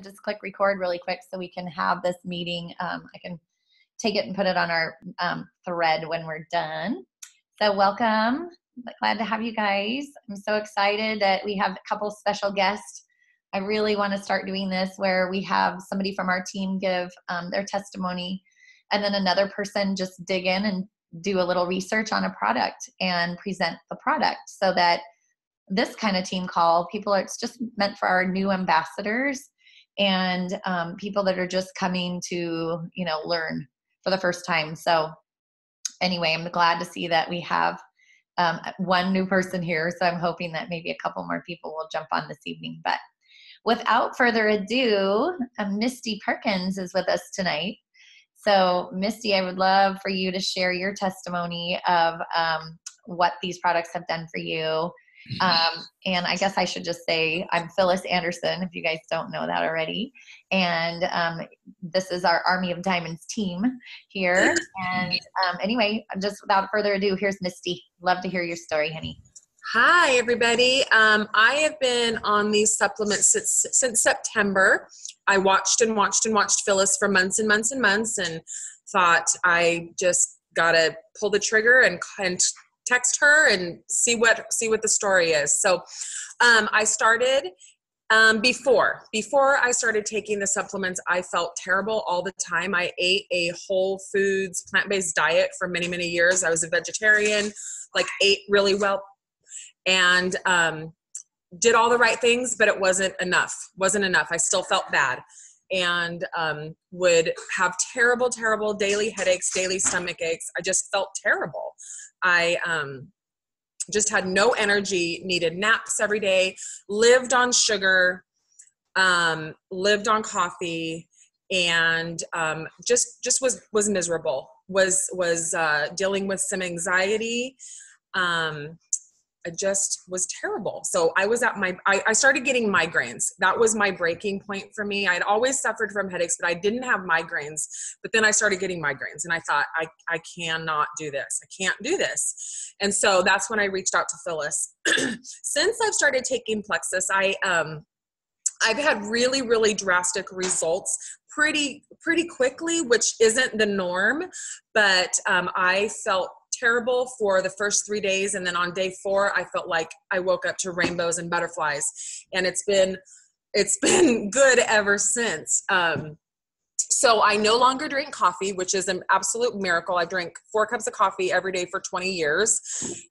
Just click record really quick so we can have this meeting. I can take it and put it on our thread when we're done. So welcome. Glad to have you guys. I'm so excited that we have a couple special guests. I really want to start doing this where we have somebody from our team give their testimony, and then another person just dig in and do a little research on a product and present the product, so that this kind of team call, it's just meant for our new ambassadors and people that are just coming to, learn for the first time. So anyway, I'm glad to see that we have one new person here. So I'm hoping that maybe a couple more people will jump on this evening. But without further ado, Misti Perkins is with us tonight. So Misti, I would love for you to share your testimony of what these products have done for you. And I guess I should just say I'm Phyllis Anderson, if you guys don't know that already. And this is our Army of Diamonds team here. And anyway, just without further ado, here's Misti. Love to hear your story, honey. Hi, everybody. I have been on these supplements since September. I watched Phyllis for months and months and months, and thought I just got to pull the trigger and text her and see what the story is. So I started before I started taking the supplements, I felt terrible all the time. I ate a whole foods, plant-based diet for many, many years. I was a vegetarian, ate really well, and did all the right things, but it wasn't enough. I still felt bad, and would have terrible, terrible daily headaches, daily stomach aches. I just felt terrible. I just had no energy, needed naps every day, lived on sugar, lived on coffee, and just was miserable, was dealing with some anxiety. I just was terrible. So I was I started getting migraines. That was my breaking point for me. I'd always suffered from headaches, but I didn't have migraines. But then I started getting migraines, and I thought, I cannot do this. I can't do this. And so that's when I reached out to Phyllis. Since I've started taking Plexus, I've had really, really drastic results pretty quickly, which isn't the norm, but I felt terrible for the first 3 days. And then on day 4, I felt like I woke up to rainbows and butterflies, and it's been good ever since. So I no longer drink coffee, which is an absolute miracle. I drank 4 cups of coffee every day for 20 years.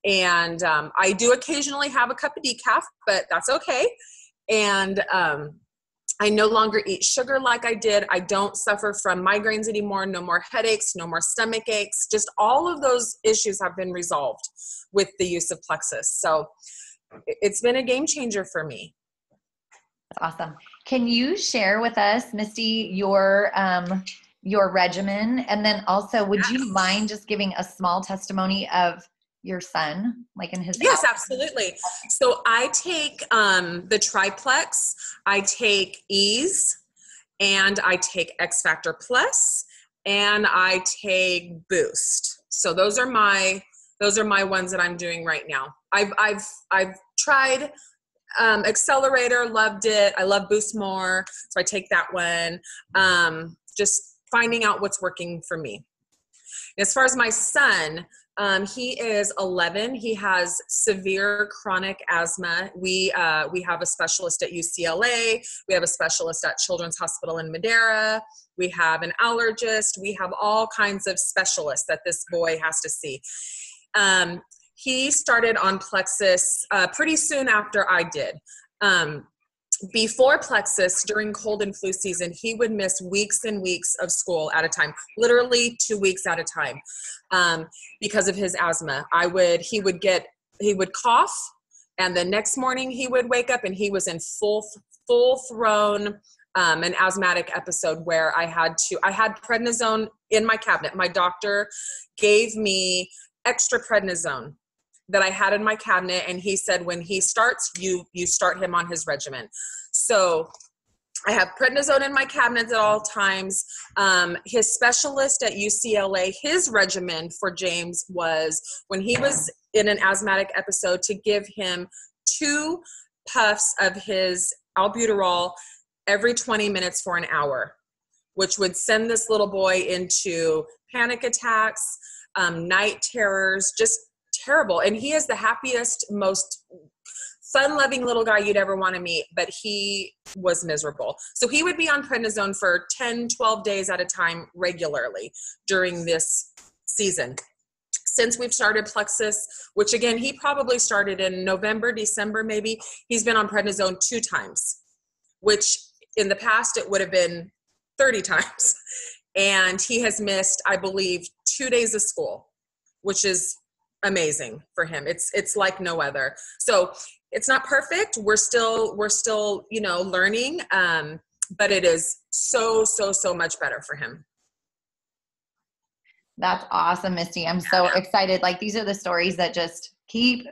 And I do occasionally have a cup of decaf, but that's okay. And I no longer eat sugar like I did. I don't suffer from migraines anymore. No more headaches, no more stomach aches. Just all of those issues have been resolved with the use of Plexus. So it's been a game changer for me. That's awesome. Can you share with us, Misti, your regimen? And then also, would you mind just giving a small testimony of your son, in his Yes, absolutely. So I take the Triplex, I take Ease, and I take X-Factor Plus, and I take Boost. So those are my ones that I'm doing right now. I've tried Accelerator, loved it. I love Boost more, so I take that one. Just finding out what's working for me. As far as my son, he is 11. He has severe chronic asthma. We have a specialist at UCLA. We have a specialist at Children's Hospital in Madera. We have an allergist. We have all kinds of specialists that this boy has to see. He started on Plexus pretty soon after I did. Before Plexus, during cold and flu season, he would miss weeks and weeks of school at a time, literally 2 weeks at a time, because of his asthma. He would cough, and the next morning he would wake up and he was in full thrown, an asthmatic episode where I had prednisone in my cabinet. My doctor gave me extra prednisone that I had in my cabinet, and he said, when he starts, you start him on his regimen. So I have prednisone in my cabinet at all times. His specialist at UCLA, his regimen for James was, when he was in an asthmatic episode, to give him 2 puffs of his albuterol every 20 minutes for an hour, which would send this little boy into panic attacks, night terrors, just terrible. And he is the happiest, most fun-loving little guy you'd ever want to meet, but he was miserable. So he would be on prednisone for 10, 12 days at a time regularly during this season. Since we've started Plexus, which again, he probably started in November, December maybe, he's been on prednisone 2 times, which in the past it would have been 30 times. And he has missed, I believe, 2 days of school, which is amazing for him. It's like no other. So it's not perfect. We're still, learning. But it is so much better for him. That's awesome, Misti. I'm so excited. Like, these are the stories that just keep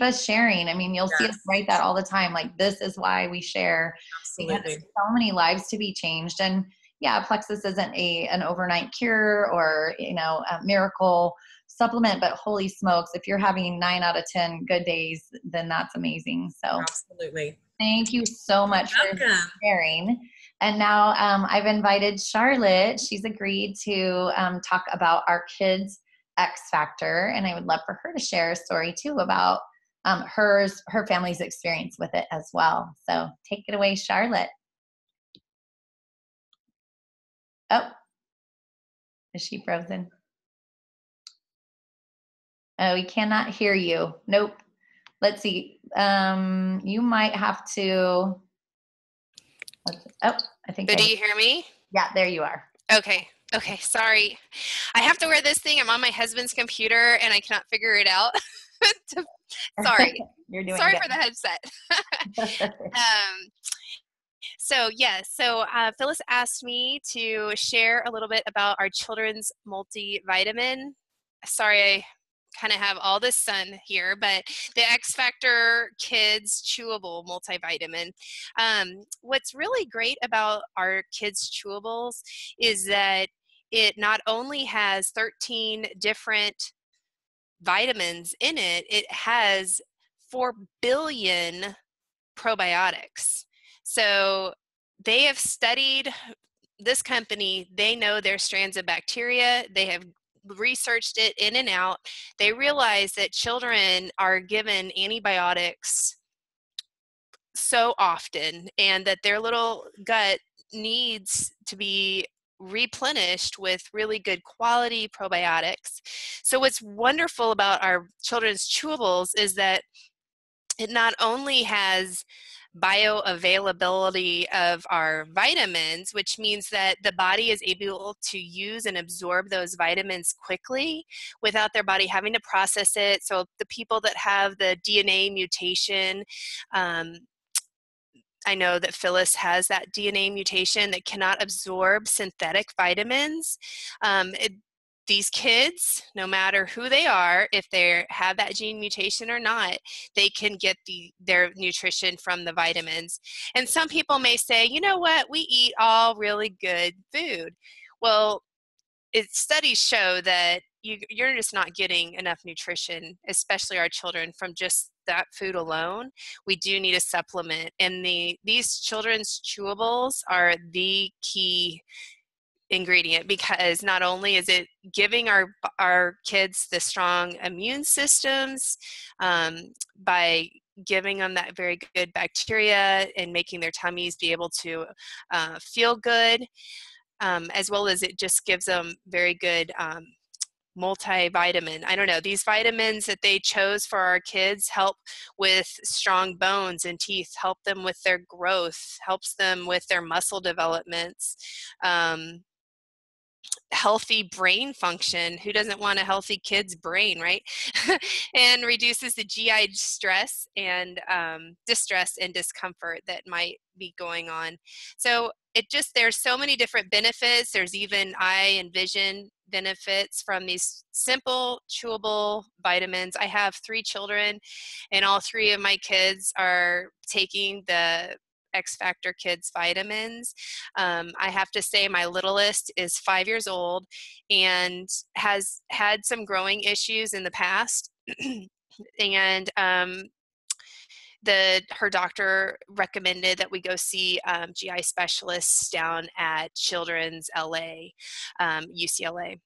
us sharing. I mean, you'll see us write that all the time. Like, this is why we share. Absolutely. So many lives to be changed. And yeah, Plexus isn't an overnight cure or, a miracle supplement, but holy smokes, if you're having 9 out of 10 good days, then that's amazing. So absolutely. Thank you so much for sharing. And now I've invited Charlotte. She's agreed to talk about our kids' X Factor, and I would love for her to share a story too about her family's experience with it as well. So take it away, Charlotte. Oh, is she frozen? Oh, we cannot hear you. Nope. Let's see. You might have to. I think. Do you hear me? Yeah, there you are. Okay. Sorry. I have to wear this thing. I'm on my husband's computer and I cannot figure it out. Sorry. You're doing Sorry good. for the headset. So Phyllis asked me to share a little bit about our children's multivitamin. Sorry, I kind of have all this sun here, but the X Factor Kids Chewable Multivitamin. What's really great about our kids chewables is that it not only has 13 different vitamins in it, it has 4 billion probiotics. So they have studied this company. They know their strands of bacteria. They have researched it in and out. They realize that children are given antibiotics so often and that their little gut needs to be replenished with really good quality probiotics. So what's wonderful about our children's chewables is that it not only has bioavailability of our vitamins, which means that the body is able to use and absorb those vitamins quickly without their body having to process it. So the people that have the DNA mutation, I know that Phyllis has that DNA mutation that cannot absorb synthetic vitamins. These kids, no matter who they are, if they have that gene mutation or not, they can get their nutrition from the vitamins. And some people may say, you know what, we eat all really good food. Well, studies show that you're just not getting enough nutrition, especially our children, from just that food alone. We do need a supplement. And these children's chewables are the key ingredient, because not only is it giving our kids the strong immune systems by giving them that very good bacteria and making their tummies be able to feel good, as well as it just gives them very good multivitamin. I don't know, these vitamins that they chose for our kids help with strong bones and teeth, help them with their growth, helps them with their muscle developments, healthy brain function. Who doesn't want a healthy kid's brain, right? And reduces the GI stress and distress and discomfort that might be going on. So there's so many different benefits. There's even eye and vision benefits from these simple chewable vitamins. I have 3 children, and all 3 of my kids are taking the X Factor Kids vitamins. I have to say my littlest is 5 years old and has had some growing issues in the past. And her doctor recommended that we go see GI specialists down at Children's LA, UCLA.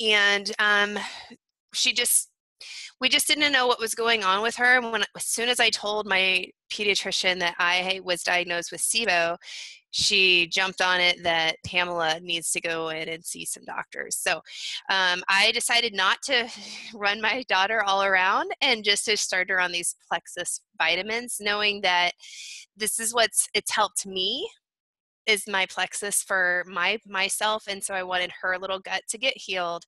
And we just didn't know what was going on with her. And as soon as I told my pediatrician that I was diagnosed with SIBO, she jumped on it that Pamela needs to go in and see some doctors. So I decided not to run my daughter all around and just to start her on these Plexus vitamins, knowing that this is it's helped me, is my plexus for myself, and so I wanted her little gut to get healed.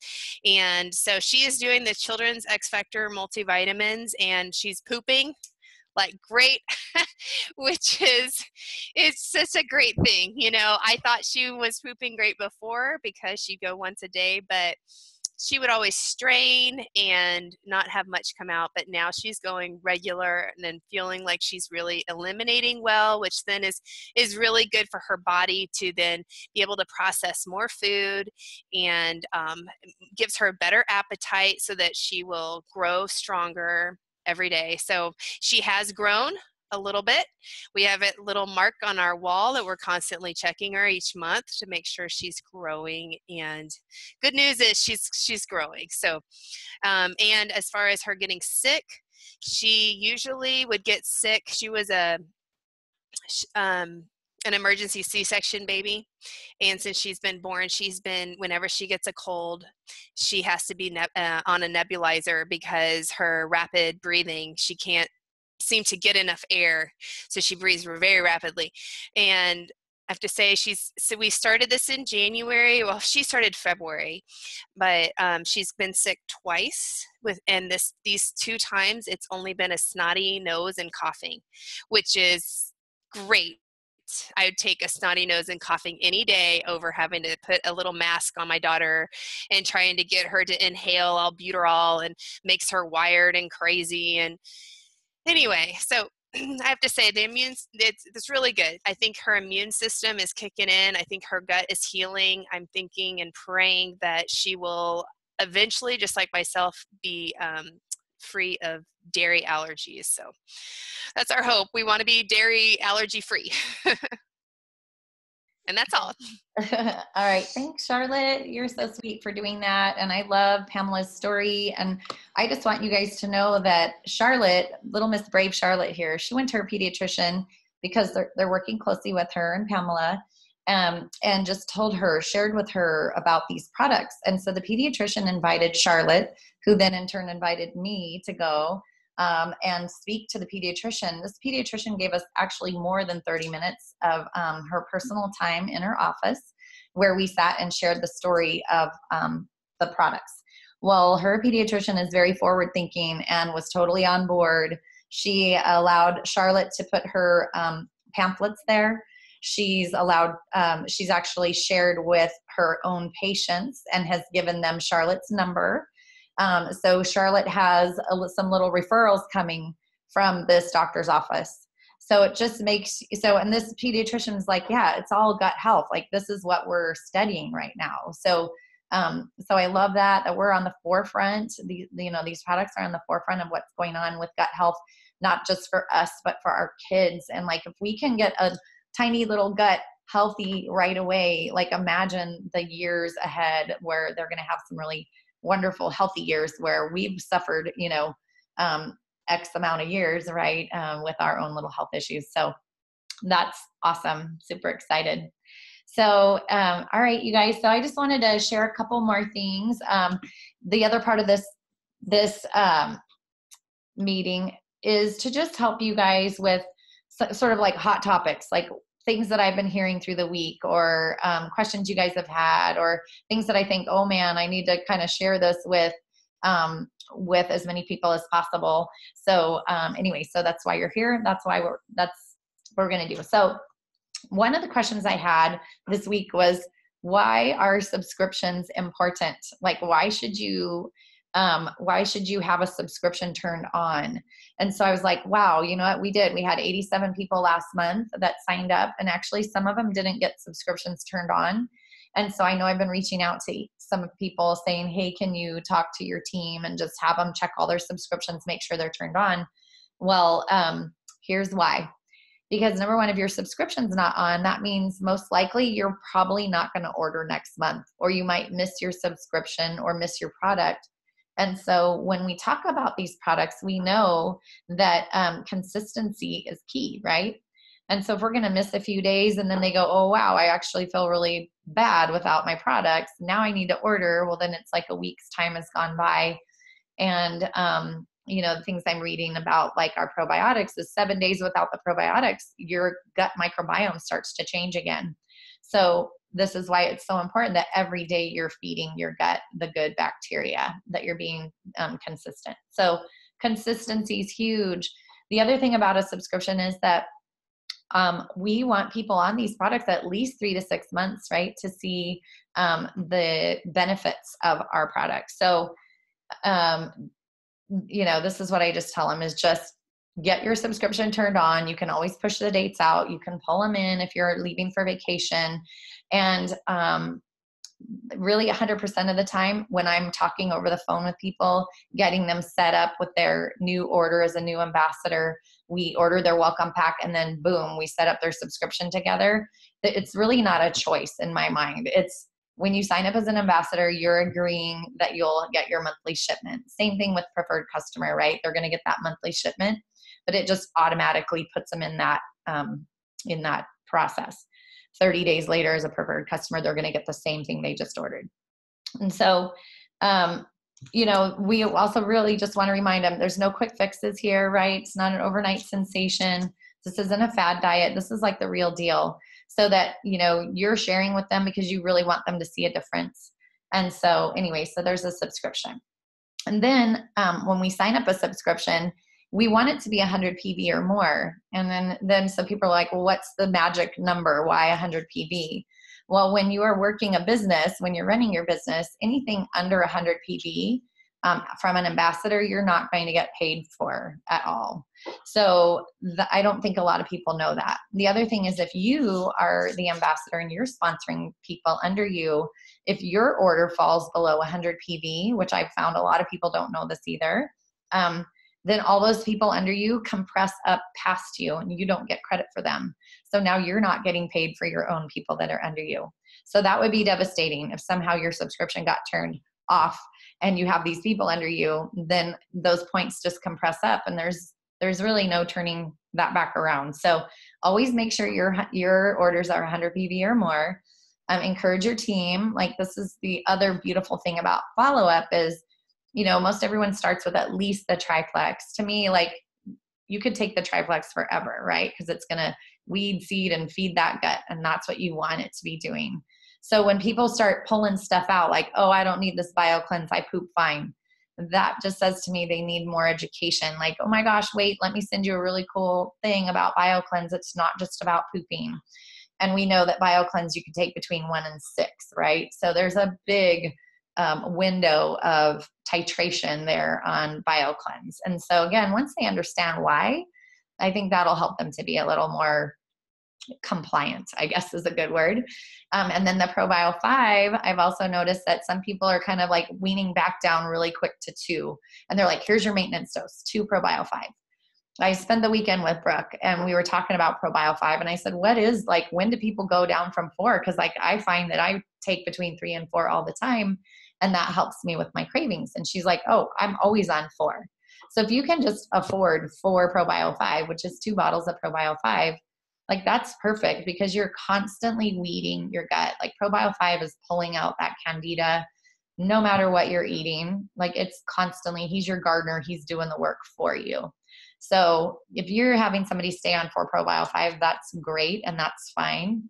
And so she is doing the Children's xfactor multivitamins, and she's pooping like great, which it's such a great thing. You know, I thought she was pooping great before because she'd go once a day, but she would always strain and not have much come out, but now she's going regular and then feeling like she's really eliminating well, which then is really good for her body to then be able to process more food, and gives her a better appetite so that she will grow stronger every day. So she has grown a little bit. We have a little mark on our wall that we're constantly checking her each month to make sure she's growing. And good news is she's growing. So, and as far as her getting sick, she usually would get sick. She was an emergency C-section baby. And since she's been born, whenever she gets a cold, she has to be on a nebulizer because her rapid breathing, she can't seem to get enough air, so she breathes very rapidly. And I have to say, so we started this in January. Well, she started February, but she's been sick twice and these 2 times it's only been a snotty nose and coughing, which is great. I would take a snotty nose and coughing any day over having to put a little mask on my daughter and trying to get her to inhale albuterol, and makes her wired and crazy. And anyway, so I have to say it's really good. I think her immune system is kicking in. I think her gut is healing. I'm thinking and praying that she will eventually, just like myself, be free of dairy allergies. So that's our hope. We want to be dairy allergy free. And that's all. All right. Thanks, Charlotte. You're so sweet for doing that. And I love Pamela's story. And I just want you guys to know that Charlotte, little Miss Brave Charlotte here, she went to her pediatrician because they're working closely with her and Pamela, and just shared with her about these products. And so the pediatrician invited Charlotte, who then in turn invited me to go and speak to the pediatrician. This pediatrician gave us actually more than 30 minutes of her personal time in her office, where we sat and shared the story of the products. Well, her pediatrician is very forward thinking and was totally on board. She allowed Charlotte to put her pamphlets there. She's actually shared with her own patients and has given them Charlotte's number. So Charlotte has some little referrals coming from this doctor's office. So it just and this pediatrician is like, yeah, it's all gut health. Like, this is what we're studying right now. So I love that we're on the forefront. These products are on the forefront of what's going on with gut health, not just for us, but for our kids. And like, if we can get a tiny little gut healthy right away, like, imagine the years ahead where they're going to have some really wonderful, healthy years where we've suffered, X amount of years, right, with our own little health issues. So that's awesome. Super excited. So, all right, you guys. So I just wanted to share a couple more things. The other part of this meeting is to just help you guys with sort of like hot topics, like things that I've been hearing through the week, or questions you guys have had, or things that I think, oh man, I need to kind of share this with as many people as possible. So anyway, so that's why you're here. That's what we're going to do. So one of the questions I had this week was, why are subscriptions important? Like, why should you have a subscription turned on? And so I was like, wow, you know what? We had 87 people last month that signed up, and actually some of them didn't get subscriptions turned on. And so I know I've been reaching out to some people saying, hey, can you talk to your team and just have them check all their subscriptions, make sure they're turned on. Well, here's why. Because number one, if your subscription's not on, that means most likely you're probably not going to order next month, or you might miss your subscription or miss your product. And so when we talk about these products, we know that consistency is key, right? And so if we're going to miss a few days and then they go, oh, wow, I actually feel really bad without my products. Now I need to order. Well, then it's like a week's time has gone by. And, the things I'm reading about, like our probiotics, is 7 days without the probiotics, your gut microbiome starts to change again. So this is why it's so important that every day you're feeding your gut the good bacteria, that you're being consistent. So consistency is huge. The other thing about a subscription is that we want people on these products at least 3 to 6 months, right, to see the benefits of our products. So this is what I just tell them, is just get your subscription turned on. You can always push the dates out. You can pull them in if you're leaving for vacation. And really 100% of the time when I'm talking over the phone with people, getting them set up with their new order as a new ambassador, we order their welcome pack and then boom, we set up their subscription together. It's really not a choice in my mind. It's when you sign up as an ambassador, you're agreeing that you'll get your monthly shipment. Same thing with preferred customer, right? They're going to get that monthly shipment, but it just automatically puts them in that process. 30 days later, as a preferred customer, they're going to get the same thing they just ordered. And so, we also really just want to remind them there's no quick fixes here, right? It's not an overnight sensation. This isn't a fad diet. This is like the real deal. So that, you're sharing with them because you really want them to see a difference. And so anyway, so there's a subscription. And then when we sign up a subscription, we want it to be 100 PV or more. And then so people are like, well, what's the magic number? Why 100 PV? Well, when you are working a business, when you're running your business, anything under 100 PV from an ambassador, you're not going to get paid for at all. So I don't think a lot of people know that. The other thing is, if you are the ambassador and you're sponsoring people under you, if your order falls below 100 PV, which I've found a lot of people don't know this either, then all those people under you compress up past you and you don't get credit for them. So now you're not getting paid for your own people that are under you. So that would be devastating if somehow your subscription got turned off and you have these people under you, then those points just compress up and there's really no turning that back around. So always make sure your orders are 100 PV or more. Encourage your team. Like, this is the other beautiful thing about follow-up is, most everyone starts with at least the triplex. To me, like, you could take the triplex forever, right? Because it's going to weed, seed, and feed that gut. And that's what you want it to be doing. So when people start pulling stuff out, like, oh, I don't need this BioCleanse, I poop fine. That just says to me they need more education. Like, oh my gosh, wait, let me send you a really cool thing about BioCleanse. It's not just about pooping. And we know that BioCleanse you can take between 1 and 6, right? So there's a big window of titration there on BioCleanse. And so again, once they understand why, I think that'll help them to be a little more compliant, I guess is a good word. And then the ProBio 5, I've also noticed that some people are kind of like weaning back down really quick to 2. And they're like, here's your maintenance dose, 2 ProBio 5. I spent the weekend with Brooke and we were talking about ProBio 5 and I said, when do people go down from 4? Cause like I find that I take between 3 and 4 all the time and that helps me with my cravings. And she's like, oh, I'm always on 4. So if you can just afford 4 ProBio 5, which is 2 bottles of ProBio 5, like that's perfect because you're constantly weeding your gut. Like ProBio 5 is pulling out that candida no matter what you're eating. Like it's constantly, he's your gardener. He's doing the work for you. So if you're having somebody stay on 4 ProBio 5, that's great and that's fine.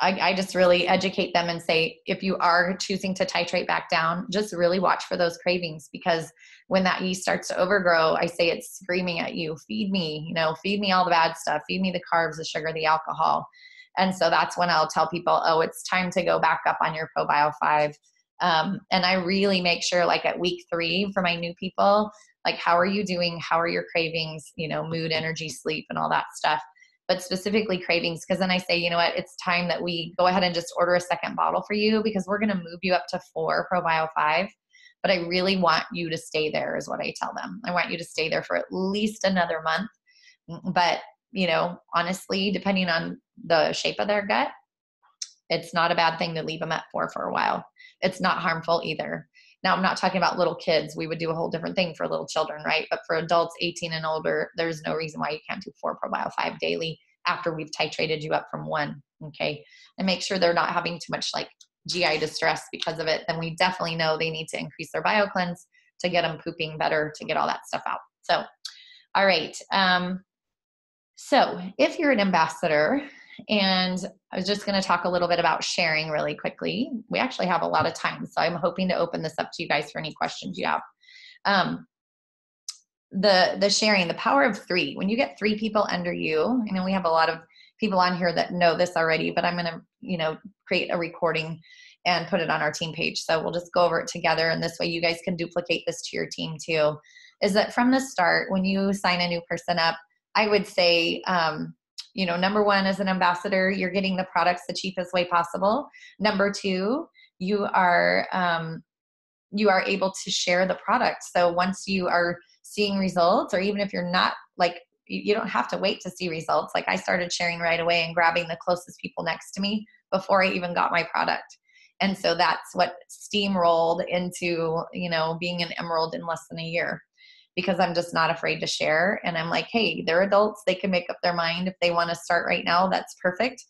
I just really educate them and say, if you are choosing to titrate back down, just really watch for those cravings because when that yeast starts to overgrow, I say it's screaming at you, feed me, feed me all the bad stuff, feed me the carbs, the sugar, the alcohol. And so that's when I'll tell people, oh, it's time to go back up on your ProBio 5. And I really make sure like at week 3 for my new people, like how are you doing? How are your cravings, mood, energy, sleep, and all that stuff. But specifically cravings, because then I say, you know what, it's time that we go ahead and just order a second bottle for you because we're going to move you up to 4 ProBio 5. but I really want you to stay there is what I tell them. I want you to stay there for at least another month. But, honestly, depending on the shape of their gut, it's not a bad thing to leave them at 4 for a while. It's not harmful either. Now, I'm not talking about little kids. We would do a whole different thing for little children, right? But for adults 18 and older, there's no reason why you can't do 4 per while, 5 daily after we've titrated you up from 1. Okay. And make sure they're not having too much like GI distress because of it. Then we definitely know they need to increase their BioCleanse to get them pooping better, to get all that stuff out. So, all right. So if you're an ambassador, and I was just going to talk a little bit about sharing really quickly. We actually have a lot of time, so I'm hoping to open this up to you guys for any questions you have. The sharing, the power of 3. When you get 3 people under you, we have a lot of people on here that know this already, but I'm going to, create a recording and put it on our team page. So we'll just go over it together. And this way you guys can duplicate this to your team too, is that from the start, when you sign a new person up, I would say, number 1, as an ambassador, you're getting the products the cheapest way possible. Number 2, you are able to share the product. So once you are seeing results, or even if you're not, like, you don't have to wait to see results. Like, I started sharing right away and grabbing the closest people next to me before I even got my product. And so that's what steamrolled into, being an emerald in less than a year, because I'm just not afraid to share. And I'm like, hey, they're adults. They can make up their mind. If they want to start right now, that's perfect.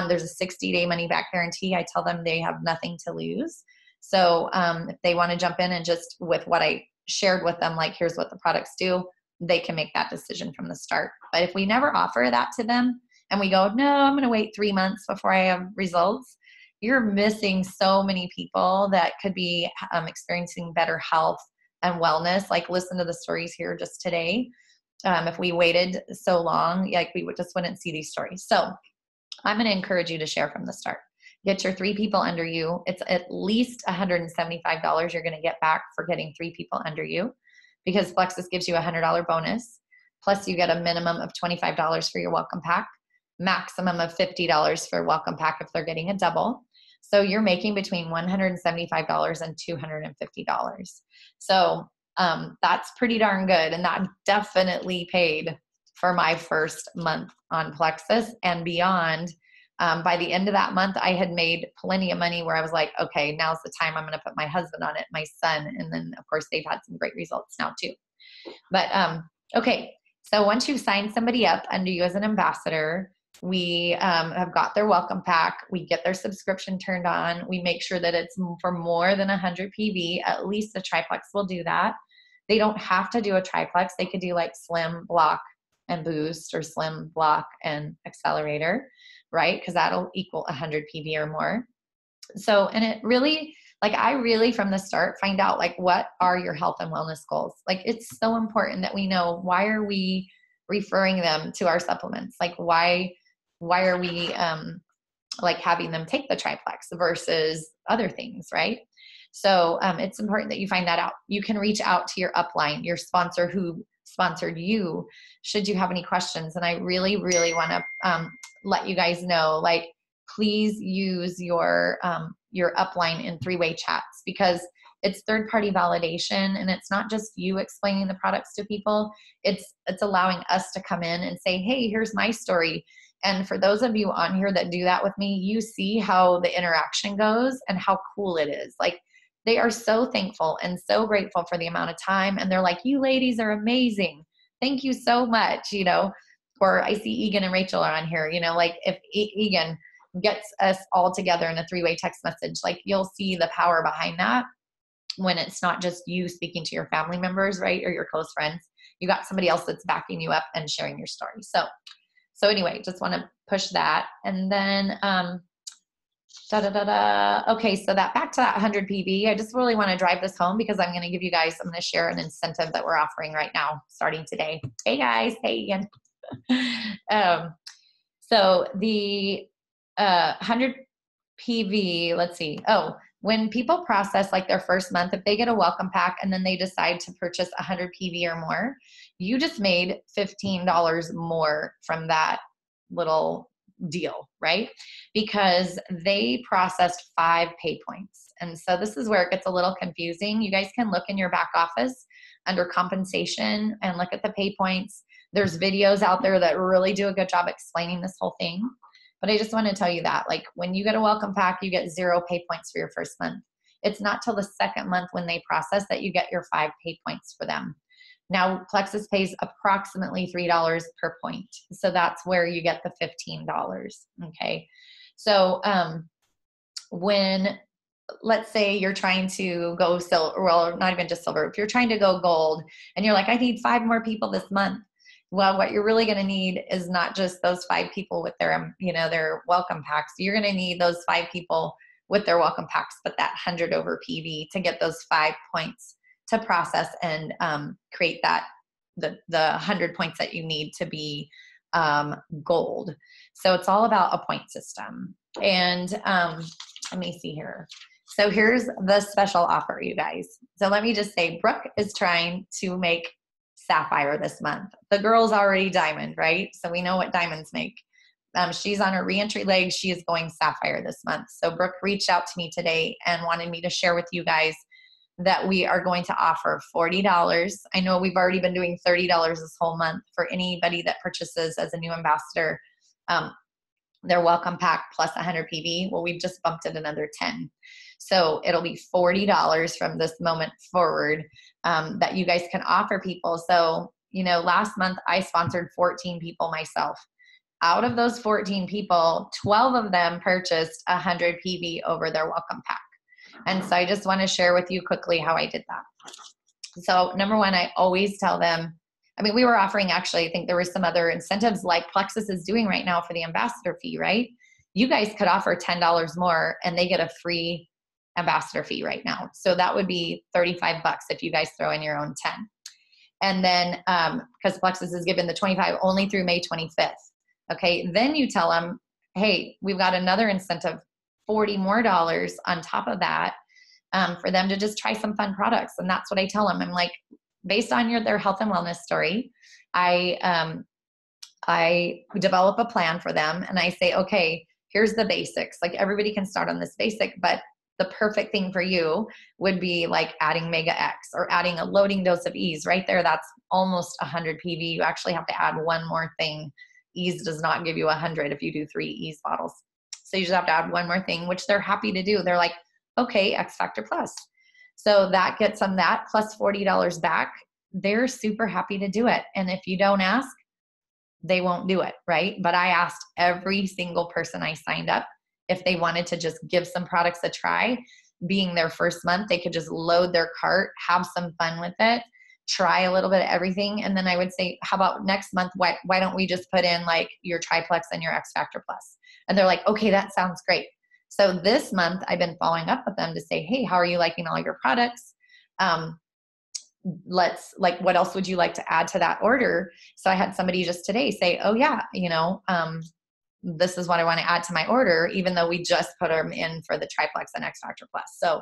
There's a 60-day money back guarantee. I tell them they have nothing to lose. So if they want to jump in and just with what I shared with them, like, here's what the products do, they can make that decision from the start. But if we never offer that to them and we go, no, I'm going to wait 3 months before I have results, you're missing so many people that could be experiencing better health and wellness. Like, listen to the stories here just today. If we waited so long, like, we just wouldn't see these stories. So I'm going to encourage you to share from the start. Get your 3 people under you. It's at least $175 you're going to get back for getting 3 people under you, because Plexus gives you a $100 bonus. Plus you get a minimum of $25 for your welcome pack, maximum of $50 for welcome pack if they're getting a double. So you're making between $175 and $250. So that's pretty darn good. And that definitely paid for my first month on Plexus and beyond. By the end of that month, I had made plenty of money where I was like, okay, now's the time I'm going to put my husband on it, my son. And then of course they've had some great results now too. But okay. So once you've signed somebody up under you as an ambassador, we have got their welcome pack. We get their subscription turned on. We make sure that it's for more than 100 PV. At least the triplex will do that. They don't have to do a triplex. They could do like slim, block, and boost, or slim, block, and accelerator, right? Because that'll equal 100 PV or more. So, and it really, like, I really from the start find out, like, what are your health and wellness goals? Like, it's so important that we know, why are we referring them to our supplements? Like, why are we like having them take the triplex versus other things, right? So it's important that you find that out. You can reach out to your upline, your sponsor who sponsored you, should you have any questions. And I really, really want to let you guys know, like, please use your upline in 3-way chats, because it's third-party validation, and it's not just you explaining the products to people. It's allowing us to come in and say, hey, here's my story. And for those of you on here that do that with me, you see how the interaction goes and how cool it is. Like, they are so thankful and so grateful for the amount of time. And they're like, you ladies are amazing. Thank you so much, Or I see Egan and Rachel are on here, like, if Egan gets us all together in a 3-way text message, like, you'll see the power behind that when it's not just you speaking to your family members, right? Or your close friends. You got somebody else that's backing you up and sharing your story. So anyway, just want to push that. And then, okay, so back to that 100 PV, I just really want to drive this home, because I'm going to share an incentive that we're offering right now, starting today. Hey guys, hey again. So the 100 PV, let's see. Oh, when people process like their first month, if they get a welcome pack and then they decide to purchase 100 PV or more, you just made $15 more from that little deal, right? Because they processed 5 pay points. And so this is where it gets a little confusing. You guys can look in your back office under compensation and look at the pay points. There's videos out there that really do a good job explaining this whole thing. But I just want to tell you that, like, when you get a welcome pack, you get 0 pay points for your first month. It's not till the second month when they process that you get your 5 pay points for them. Now, Plexus pays approximately $3 per point. So that's where you get the $15. Okay. So when, let's say you're trying to go silver, well, not even just silver, if you're trying to go gold and you're like, I need 5 more people this month. Well, what you're really going to need is not just those 5 people with their, their welcome packs. You're going to need those 5 people with their welcome packs, but that 100 over PV to get those 5 points to process and create that, the 100 points that you need to be gold. So it's all about a point system. And let me see here. So here's the special offer, you guys. So let me just say, Brooke is trying to make sapphire this month. The girl's already diamond, right? So we know what diamonds make. She's on her reentry leg. She is going sapphire this month. So Brooke reached out to me today and wanted me to share with you guys that we are going to offer $40. I know we've already been doing $30 this whole month for anybody that purchases as a new ambassador, their welcome pack plus 100 PV. Well, we've just bumped it another 10. So it'll be $40 from this moment forward that you guys can offer people. So, last month I sponsored 14 people myself. Out of those 14 people, 12 of them purchased 100 PV over their welcome pack. And so I just want to share with you quickly how I did that. So number one, I always tell them, we were offering, actually, I think there were some other incentives like Plexus is doing right now for the ambassador fee, right? You guys could offer $10 more and they get a free ambassador fee right now. So that would be $35 if you guys throw in your own 10. And then, because Plexus is given the 25 only through May 25th. Okay. Then you tell them, hey, we've got another incentive, $40 more on top of that, for them to just try some fun products. And that's what I tell them. I'm like, based on their health and wellness story, I develop a plan for them and I say, okay, here's the basics. Like, everybody can start on this basic, but the perfect thing for you would be like adding Mega X or adding a loading dose of Ease right there. That's almost 100 PV. You actually have to add one more thing. Ease does not give you 100 if you do 3 Ease bottles. So you just have to add one more thing, which they're happy to do. They're like, okay, X Factor Plus. So that gets them that plus $40 back. They're super happy to do it. And if you don't ask, they won't do it, right? But I asked every single person I signed up if they wanted to just give some products a try. Being their first month, they could just load their cart, have some fun with it, try a little bit of everything. And then I would say, how about next month? Why don't we just put in like your Triplex and your X Factor Plus? And they're like, okay, that sounds great. So this month I've been following up with them to say, hey, how are you liking all your products? What else would you like to add to that order? So I had somebody just today say, oh yeah, this is what I want to add to my order, even though we just put them in for the Triplex and X Factor Plus. So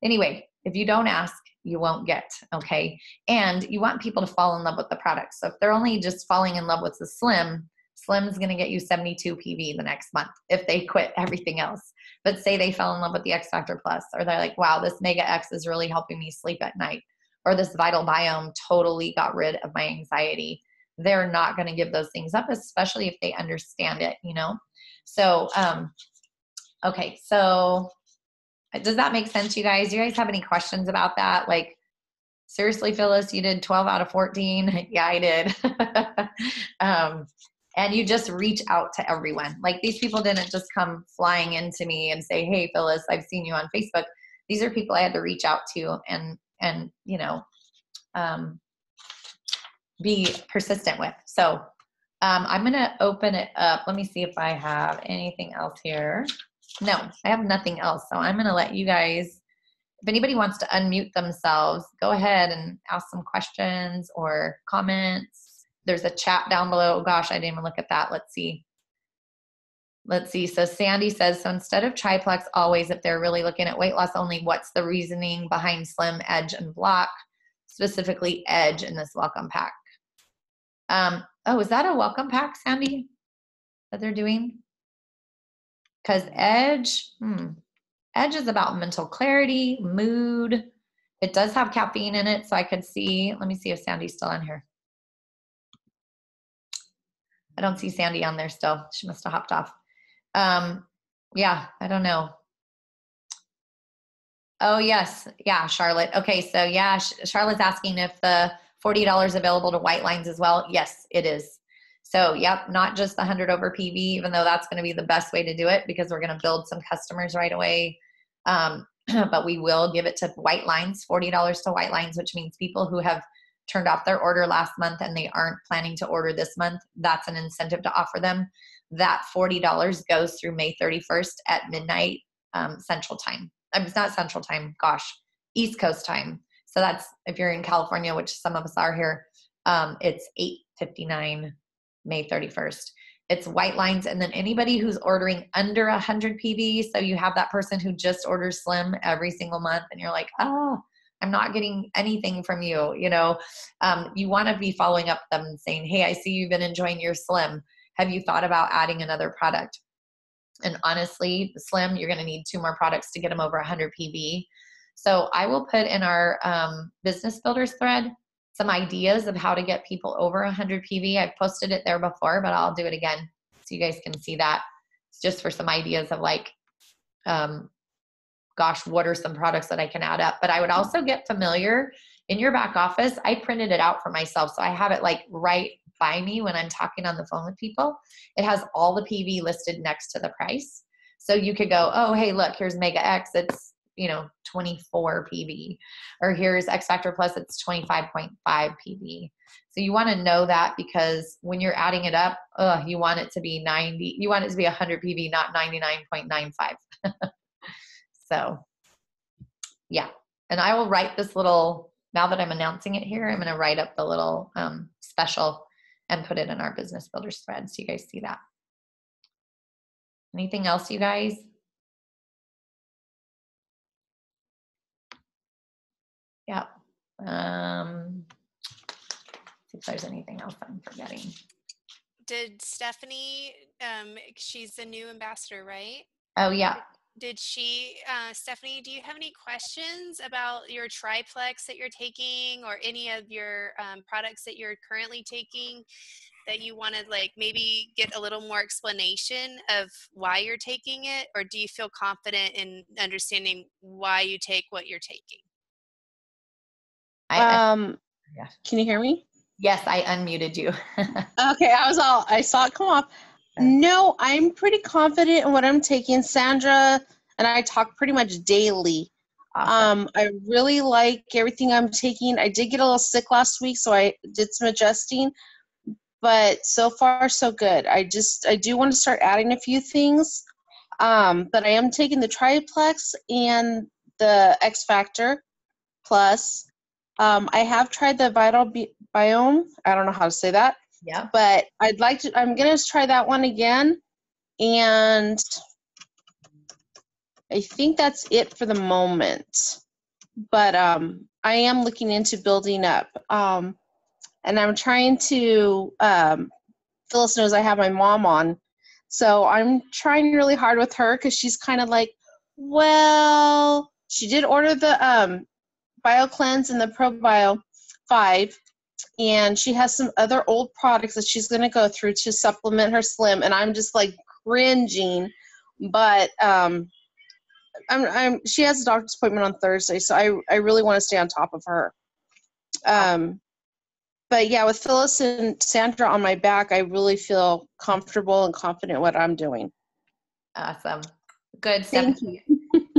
anyway, if you don't ask, you won't get, okay? And you want people to fall in love with the product. So if they're only just falling in love with the Slim's going to get you 72 PV the next month if they quit everything else. But say they fell in love with the X Factor Plus, or they're like, wow, this Mega X is really helping me sleep at night, or this Vital Biome totally got rid of my anxiety. They're not going to give those things up, especially if they understand it, So, okay. So does that make sense, you guys? Do you guys have any questions about that? Like, seriously, Phyllis, you did 12 out of 14. Yeah, I did. And you just reach out to everyone. Like, these people didn't just come flying into me and say, hey, Phyllis, I've seen you on Facebook. These are people I had to reach out to and be persistent with. So I'm going to open it up. Let me see if I have anything else here. No, I have nothing else. So I'm going to let you guys, if anybody wants to unmute themselves, go ahead and ask some questions or comments. There's a chat down below. Oh, gosh, I didn't even look at that. Let's see. So Sandy says, so instead of Triplex always, if they're really looking at weight loss only, what's the reasoning behind Slim, Edge, and Block, specifically Edge in this welcome pack? Oh, is that a welcome pack, Sandy? that they're doing? Because Edge is about mental clarity, mood. It does have caffeine in it, so I could see. Let me see if Sandy's still on here. I don't see Sandy on there still. She must have hopped off. Yeah, I don't know. Oh, yes. Yeah, Charlotte. Okay, so yeah, Charlotte's asking if the $40 available to white lines as well. Yes, it is. So, yep, not just the 100 over PV, even though that's going to be the best way to do it because we're going to build some customers right away. But we will give it to white lines, $40 to white lines, which means people who have turned off their order last month and they aren't planning to order this month. That's an incentive to offer them. That $40 goes through May 31st at midnight Central Time. It's not Central Time, East Coast time. So that's, if you're in California, which some of us are here, it's 8:59 May 31st. It's white lines. And then anybody who's ordering under 100 PV, so you have that person who just orders Slim every single month and you're like, oh, I'm not getting anything from you. You want to be following up with them and saying, hey, I see you've been enjoying your Slim. Have you thought about adding another product? And honestly, the Slim, you're going to need 2 more products to get them over 100 PV. So I will put in our business builders thread some ideas of how to get people over 100 PV. I've posted it there before, but I'll do it again so you guys can see that. It's just for some ideas of like, what are some products that I can add up? But I would also get familiar in your back office. I printed it out for myself, so I have it like right by me when I'm talking on the phone with people. It has all the PV listed next to the price. So you could go, oh, hey, look, here's Mega X. It's, 24 PV. Or here's xfactor Plus. It's 25.5 PV. So you want to know that because when you're adding it up, you want it to be 90. You want it to be 100 PV, not 99.95. So yeah. And I will write this little, now that I'm announcing it here, I'm going to write up the little special and put it in our business builders thread so you guys see that. Anything else, you guys? Yeah. See if there's anything else I'm forgetting. Did Stephanie, she's the new ambassador, right? Oh, yeah. Did she, Stephanie, do you have any questions about your triplex that you're taking or any of your products that you're currently taking that you want to like maybe get a little more explanation of why you're taking it? Or do you feel confident in understanding why you take what you're taking? Yeah. Can you hear me? Yes, I unmuted you. Okay, I saw it come off. No, I'm pretty confident in what I'm taking. Sandra and I talk pretty much daily. Awesome. I really like everything I'm taking. I did get a little sick last week, so I did some adjusting, but so far so good. I do want to start adding a few things, but I am taking the triplex and the xfactor Plus. I have tried the Vital Biome. I don't know how to say that. Yeah. But I'm going to try that one again. And I think that's it for the moment. But I am looking into building up. And I'm trying to, Phyllis knows I have my mom on. So I'm trying really hard with her because she's kind of like, well, she did order the Bio Cleanse and the ProBio 5, and she has some other old products that she's going to go through to supplement her Slim, and I'm just like cringing, but she has a doctor's appointment on Thursday, so I really want to stay on top of her. But yeah, with Phyllis and Sandra on my back, I really feel comfortable and confident in what I'm doing. Awesome. Good. Thank you.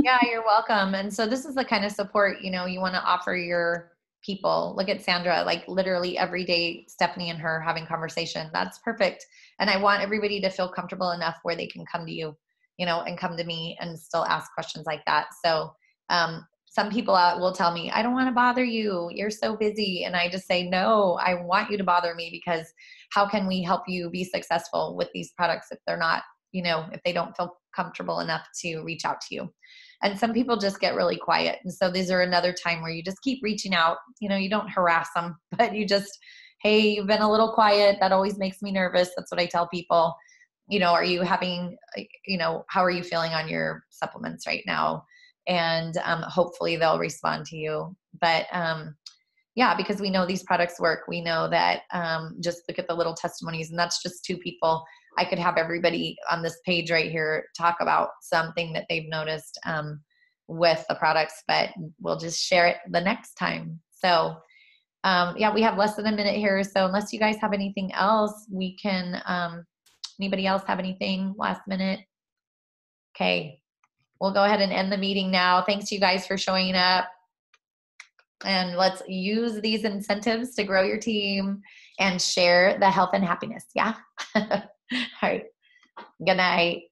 Yeah, you're welcome. And so this is the kind of support, you want to offer your people. Look at Sandra, like literally every day, Stephanie and her having conversation. That's perfect. And I want everybody to feel comfortable enough where they can come to you, and come to me and still ask questions like that. So some people will tell me, I don't want to bother you. You're so busy. And I just say, no, I want you to bother me because how can we help you be successful with these products if they're not, if they don't feel comfortable enough to reach out to you. And some people just get really quiet. And so these are another time where you just keep reaching out. You don't harass them, but you just, hey, you've been a little quiet. That always makes me nervous. That's what I tell people. are you having, how are you feeling on your supplements right now? And hopefully they'll respond to you. But yeah, because we know these products work. We know that just look at the little testimonies, and that's just 2 people. I could have everybody on this page right here talk about something that they've noticed with the products, but we'll just share it the next time. So yeah, we have less than a minute here. So unless you guys have anything else, we can, anybody else have anything last minute? Okay, we'll go ahead and end the meeting now. Thanks you guys for showing up. And let's use these incentives to grow your team and share the health and happiness. Yeah. All right. Good night.